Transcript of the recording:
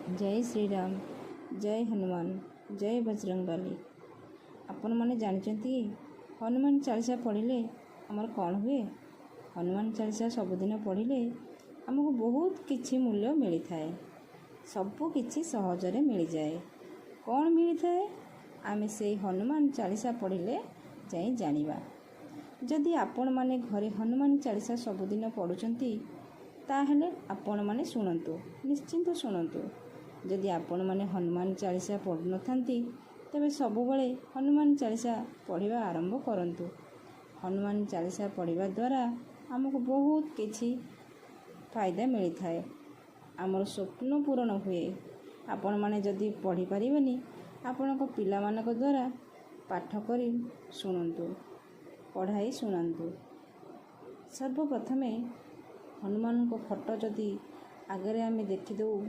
जय श्री राम, जय हनुमान, जय बजरंगबली। आपण मैंने जानते हनुमान चालीसा पढ़िले आमर कौन हुए? हनुमान चालीसा सबुदिन पढ़िले आमको बहुत किछि मूल्य मिली थाए। सबु किछि सहजरे मिल जाए। कौन मिली थाए? आमे से हनुमान चालीसा पढ़िले जाई जानिबा। जदि आपण माने घरे हनुमान चालीसा सबुदिन पढ़ुचंती ताहेले आपण माने सुनंतु, निश्चिंत सुनंतु। जदि आपण माने हनुमान चालीसा पढ़ु नथांती तेबे सबुबले हनुमान चालीसा पढ़िबा आरंभ करंतु। हनुमान चालीसा पढ़िबा द्वारा आमको बहुत किछि फायदा मिली थाए। आमर स्वप्न पूरण हुए। आपण माने जदि पढ़ी पारिबेनी आपणको पिला मानक द्वारा पाठ करी सुनंतु, पढ़ाई सुनंतु। सर्वप्रथमे हनुमान को फोटो जदि आगे आमे देखिदेउ